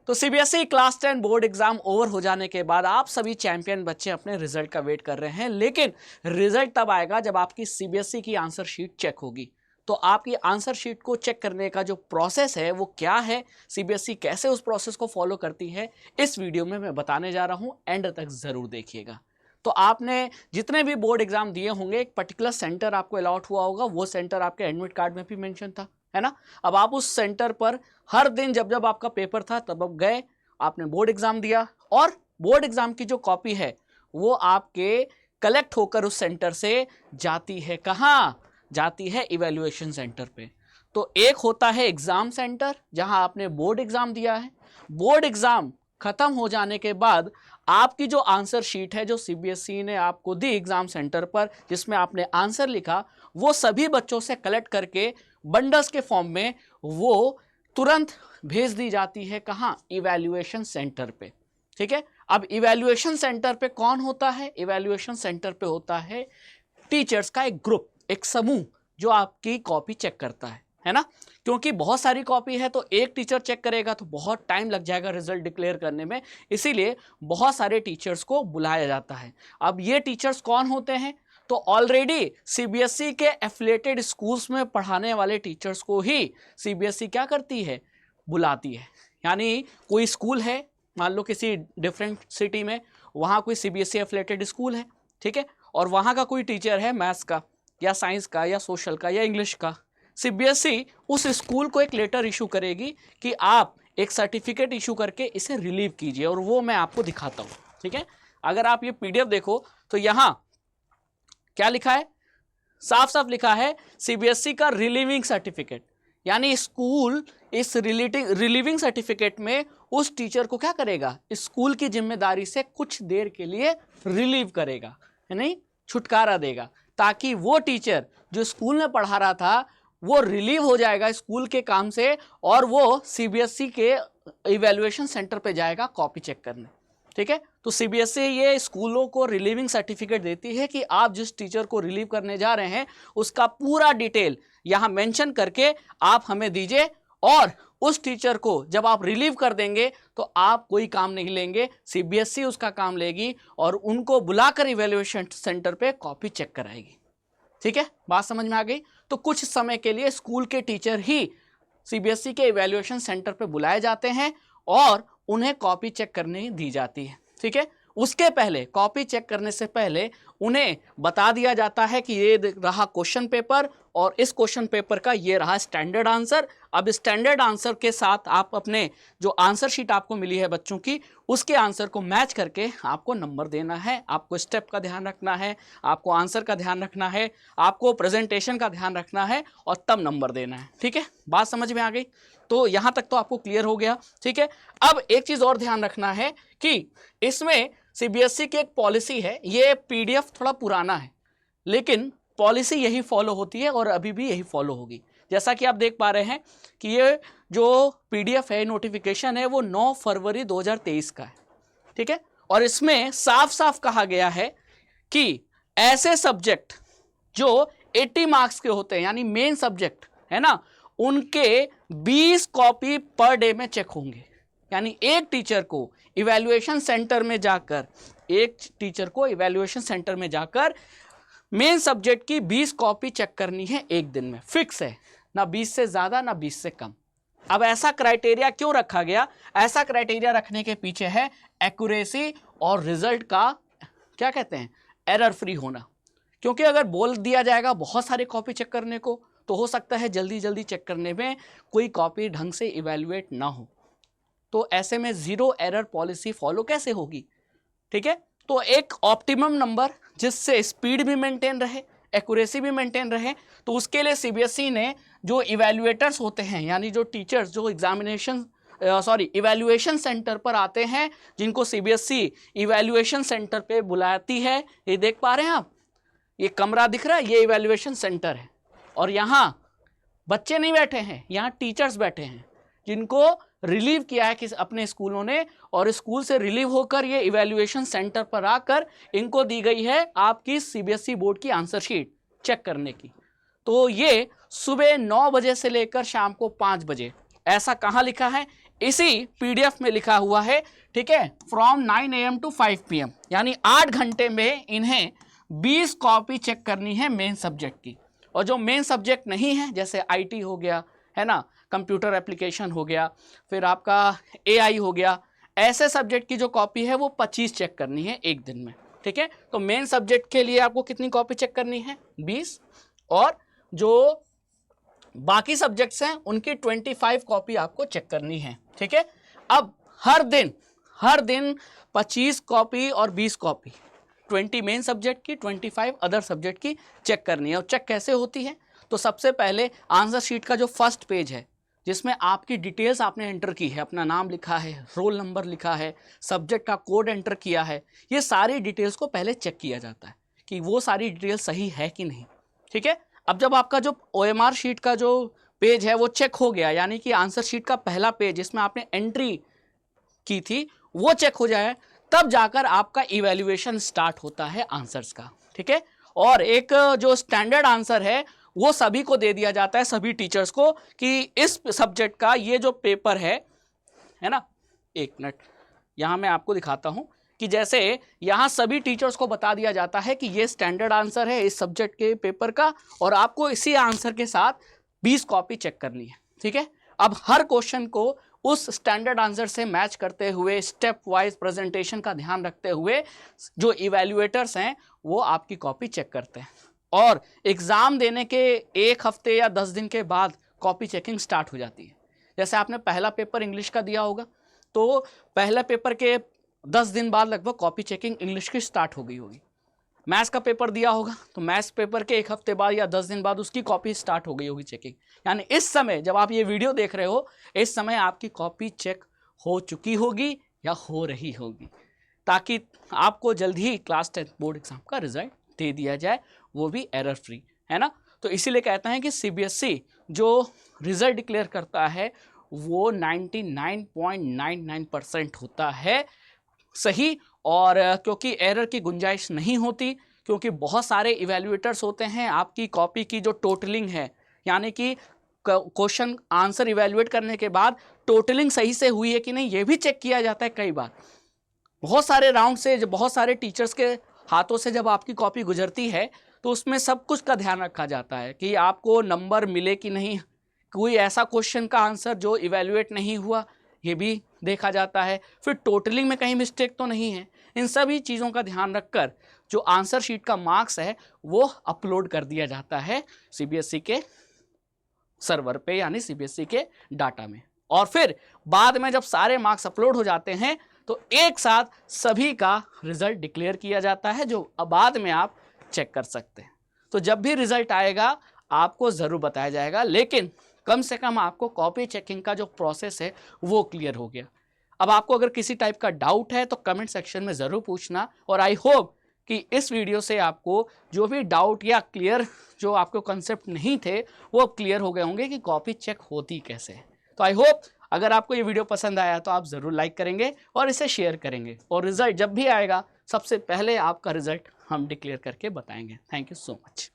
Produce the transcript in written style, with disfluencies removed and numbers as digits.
तो CBSE class 10 board exam over हो जाने के बाद आप सभी चैंपियन बच्चे अपने रिजल्ट का वेट कर रहे हैं, लेकिन रिजल्ट तब आएगा जब आपकी सीबीएसई की आंसर शीट चेक होगी। तो आपकी आंसर शीट को चेक करने का जो प्रोसेस है वो क्या है, सीबीएसई कैसे उस प्रोसेस को फॉलो करती है, इस वीडियो में मैं बताने जा रहा हूं। एंड तक जरूर देखिएगा। तो आपने जितने भी बोर्ड एग्जाम दिए होंगे, एक पर्टिकुलर सेंटर आपको अलॉट हुआ होगा, वो सेंटर आपके एडमिट कार्ड में भी मेंशन था, है ना। अब आप उस सेंटर पर हर दिन जब जब आपका पेपर था तब आप गए, आपने बोर्ड एग्जाम दिया, और बोर्ड एग्जाम की जो कॉपी है वो आपके कलेक्ट होकर उस सेंटर से जाती है। कहाँ जाती है? इवैल्यूएशन सेंटर पे। तो एक होता है एग्जाम सेंटर जहां आपने बोर्ड एग्जाम दिया है। बोर्ड एग्जाम खत्म हो जाने के बाद आपकी जो आंसर शीट है जो सीबीएसई ने आपको दी एग्जाम सेंटर पर, जिसमें आपने आंसर लिखा, वो सभी बच्चों से कलेक्ट करके बंडल्स के फॉर्म में वो तुरंत भेज दी जाती है। कहाँ? इवैल्यूएशन सेंटर पे। ठीक है। अब इवैल्यूएशन सेंटर पे कौन होता है? इवैल्यूएशन सेंटर पे होता है टीचर्स का एक ग्रुप, एक समूह, जो आपकी कॉपी चेक करता है ना। क्योंकि बहुत सारी कॉपी है तो एक टीचर चेक करेगा तो बहुत टाइम लग जाएगा रिजल्ट डिक्लेयर करने में, इसीलिए बहुत सारे टीचर्स को बुलाया जाता है। अब ये टीचर्स कौन होते हैं? तो ऑलरेडी सीबीएसई के एफिलिएटेड स्कूल्स में पढ़ाने वाले टीचर्स को ही सीबीएसई क्या करती है? बुलाती है। यानी कोई स्कूल है, मान लो किसी डिफरेंट सिटी में, वहाँ कोई सीबीएसई एफिलिएटेड स्कूल है, ठीक है, और वहाँ का कोई टीचर है मैथ्स का या साइंस का या सोशल का या इंग्लिश का। सीबीएसई उस स्कूल को एक लेटर इशू करेगी कि आप एक सर्टिफिकेट इशू करके इसे रिलीव कीजिए, और वो मैं आपको दिखाता हूँ। ठीक है। अगर आप ये पीडीएफ देखो तो यहाँ क्या लिखा है? साफ साफ लिखा है सीबीएसई का रिलीविंग सर्टिफिकेट। यानी स्कूल इस रिलीविंग सर्टिफिकेट में उस टीचर को क्या करेगा? स्कूल की जिम्मेदारी से कुछ देर के लिए रिलीव करेगा, यानी छुटकारा देगा, ताकि वो टीचर जो स्कूल में पढ़ा रहा था वो रिलीव हो जाएगा स्कूल के काम से, और वो सीबीएसई के इवैल्यूएशन सेंटर पे जाएगा कॉपी चेक करने। ठीक है। तो सीबीएसई ये स्कूलों को रिलीविंग सर्टिफिकेट देती है कि आप जिस टीचर को रिलीव करने जा रहे हैं उसका पूरा डिटेल यहां मेंशन करके आप हमें दीजिए, और उस टीचर को जब आप रिलीव कर देंगे तो आप कोई काम नहीं लेंगे, सीबीएसई उसका काम लेगी और उनको बुलाकर इवैल्यूएशन सेंटर पे कॉपी चेक कराएगी। ठीक है, बात समझ में आ गई। तो कुछ समय के लिए स्कूल के टीचर ही सीबीएसई के इवैल्यूएशन सेंटर पे बुलाए जाते हैं और उन्हें कॉपी चेक करने दी जाती है। ठीक है। उसके पहले, कॉपी चेक करने से पहले उन्हें बता दिया जाता है कि ये रहा क्वेश्चन पेपर और इस क्वेश्चन पेपर का ये रहा स्टैंडर्ड आंसर। अब स्टैंडर्ड आंसर के साथ आप अपने जो आंसर शीट आपको मिली है बच्चों की, उसके आंसर को मैच करके आपको नंबर देना है। आपको स्टेप का ध्यान रखना है, आपको आंसर का ध्यान रखना है, आपको प्रेजेंटेशन का ध्यान रखना है, और तब नंबर देना है। ठीक है, बात समझ में आ गई। तो यहां तक तो आपको क्लियर हो गया। ठीक है। अब एक चीज और ध्यान रखना है कि इसमें सीबीएसई की एक पॉलिसी है, ये पीडीएफ थोड़ा पुराना है लेकिन पॉलिसी यही फॉलो होती है और अभी भी यही फॉलो होगी। जैसा कि आप देख पा रहे हैं कि ये जो पीडीएफ है, नोटिफिकेशन है, वो 9 फरवरी 2023 का है। ठीक है। और इसमें साफ साफ कहा गया है कि ऐसे सब्जेक्ट जो 80 मार्क्स के होते हैं, यानी मेन सब्जेक्ट है ना, उनके 20 कॉपी पर डे में चेक होंगे। यानी एक टीचर को इवैल्यूएशन सेंटर में जाकर मेन सब्जेक्ट की 20 कॉपी चेक करनी है एक दिन में, फिक्स है, ना 20 से ज्यादा ना 20 से कम। अब ऐसा क्राइटेरिया क्यों रखा गया? ऐसा क्राइटेरिया रखने के पीछे है एक्यूरेसी और रिजल्ट का क्या कहते हैं, एरर फ्री होना। क्योंकि अगर बोल दिया जाएगा बहुत सारे कॉपी चेक करने को, तो हो सकता है जल्दी जल्दी चेक करने में कोई कॉपी ढंग से इवैल्यूएट ना हो, तो ऐसे में जीरो एरर पॉलिसी फॉलो कैसे होगी? ठीक है। तो एक ऑप्टिमम नंबर जिससे स्पीड भी मेंटेन रहे, एक्यूरेसी भी मेंटेन रहे, तो उसके लिए सीबीएसई ने जो इवैल्यूएटर्स होते हैं, यानी जो टीचर्स जो इवैल्यूएशन सेंटर पर आते हैं, जिनको सीबीएसई इवैल्यूएशन सेंटर पे बुलाती है, ये देख पा रहे हैं आप, ये कमरा दिख रहा है, ये इवैल्यूएशन सेंटर है, और यहाँ बच्चे नहीं बैठे हैं, यहाँ टीचर्स बैठे हैं जिनको रिलीव किया है कि अपने स्कूलों ने, और स्कूल से रिलीव होकर ये इवैल्यूएशन सेंटर पर आकर इनको दी गई है आपकी सीबीएसई बोर्ड की आंसर शीट चेक करने की। तो ये सुबह 9 बजे से लेकर शाम को 5 बजे, ऐसा कहाँ लिखा है? इसी पीडीएफ में लिखा हुआ है, ठीक है, फ्रॉम 9 AM टू 5 PM, यानी 8 घंटे में इन्हें 20 कॉपी चेक करनी है मेन सब्जेक्ट की। और जो मेन सब्जेक्ट नहीं है, जैसे आईटी हो गया, है ना, कंप्यूटर एप्लीकेशन हो गया, फिर आपका एआई हो गया, ऐसे सब्जेक्ट की जो कॉपी है वो 25 चेक करनी है एक दिन में, ठीक है। तो मेन सब्जेक्ट के लिए आपको कितनी कॉपी चेक करनी है? 20, और जो बाकी सब्जेक्ट्स हैं उनकी 25 कॉपी आपको चेक करनी है, ठीक है। अब हर दिन 25 कॉपी और 20 कॉपी, 20 मेन सब्जेक्ट की, 25 अदर सब्जेक्ट की चेक करनी है। और चेक कैसे होती है? तो सबसे पहले आंसर शीट का जो फर्स्ट पेज है, जिसमें आपकी डिटेल्स आपने एंटर की है, अपना नाम लिखा है, रोल नंबर लिखा है, सब्जेक्ट का कोड एंटर किया है, ये सारी डिटेल्स को पहले चेक किया जाता है कि वो सारी डिटेल सही है कि नहीं, ठीक है। अब जब आपका जो OMR शीट का जो पेज है वो चेक हो गया, यानी कि आंसर शीट का पहला पेज जिसमें आपने एंट्री की थी वो चेक हो जाए, तब जाकर आपका इवैल्यूएशन स्टार्ट होता है आंसर्स का, ठीक है। और एक जो स्टैंडर्ड आंसर है वो सभी को दे दिया जाता है, सभी टीचर्स को, कि इस सब्जेक्ट का ये जो पेपर है ना, एक मिनट यहाँ मैं आपको दिखाता हूँ कि जैसे यहाँ सभी टीचर्स को बता दिया जाता है कि ये स्टैंडर्ड आंसर है इस सब्जेक्ट के पेपर का, और आपको इसी आंसर के साथ 20 कॉपी चेक करनी है, ठीक है। अब हर क्वेश्चन को उस स्टैंडर्ड आंसर से मैच करते हुए, स्टेप वाइज प्रेजेंटेशन का ध्यान रखते हुए जो इवैल्यूएटर्स हैं वो आपकी कॉपी चेक करते हैं। और एग्ज़ाम देने के 1 हफ्ते या 10 दिन के बाद कॉपी चेकिंग स्टार्ट हो जाती है। जैसे आपने पहला पेपर इंग्लिश का दिया होगा, तो पहला पेपर के 10 दिन बाद लगभग कॉपी चेकिंग इंग्लिश की स्टार्ट हो गई होगी। मैथ्स का पेपर दिया होगा तो मैथ्स पेपर के 1 हफ्ते बाद या 10 दिन बाद उसकी कॉपी स्टार्ट हो गई होगी चेकिंग। यानी इस समय जब आप ये वीडियो देख रहे हो, इस समय आपकी कॉपी चेक हो चुकी होगी या हो रही होगी, ताकि आपको जल्द ही क्लास 10 बोर्ड एग्जाम का रिजल्ट दे दिया जाए, वो भी एरर फ्री, है ना। तो इसीलिए कहते हैं कि CBSE जो रिजल्ट डिक्लेयर करता है वो 99.99% होता है सही, और क्योंकि एरर की गुंजाइश नहीं होती, क्योंकि बहुत सारे इवैल्यूएटर्स होते हैं। आपकी कॉपी की जो टोटलिंग है, यानी कि क्वेश्चन आंसर इवैल्यूएट करने के बाद टोटलिंग सही से हुई है कि नहीं, ये भी चेक किया जाता है कई बार। बहुत सारे राउंड से, जब बहुत सारे टीचर्स के हाथों से जब आपकी कॉपी गुजरती है, तो उसमें सब कुछ का ध्यान रखा जाता है कि आपको नंबर मिले कि नहीं, कोई ऐसा क्वेश्चन का आंसर जो इवैल्यूएट नहीं हुआ ये भी देखा जाता है, फिर टोटलिंग में कहीं मिस्टेक तो नहीं है। इन सभी चीज़ों का ध्यान रखकर जो आंसर शीट का मार्क्स है वो अपलोड कर दिया जाता है CBSE के सर्वर पे, यानी CBSE के डाटा में। और फिर बाद में जब सारे मार्क्स अपलोड हो जाते हैं तो एक साथ सभी का रिजल्ट डिक्लेयर किया जाता है, जो बाद में आप चेक कर सकते हैं। तो जब भी रिजल्ट आएगा आपको ज़रूर बताया जाएगा, लेकिन कम से कम आपको कॉपी चेकिंग का जो प्रोसेस है वो क्लियर हो गया। अब आपको अगर किसी टाइप का डाउट है तो कमेंट सेक्शन में ज़रूर पूछना, और आई होप कि इस वीडियो से आपको जो भी डाउट या क्लियर जो आपको कंसेप्ट नहीं थे वो क्लियर हो गए होंगे कि कॉपी चेक होती कैसे है। तो आई होप अगर आपको ये वीडियो पसंद आया तो आप ज़रूर लाइक करेंगे और इसे शेयर करेंगे, और रिजल्ट जब भी आएगा सबसे पहले आपका रिजल्ट हम डिक्लेयर करके बताएंगे। Thank you so much.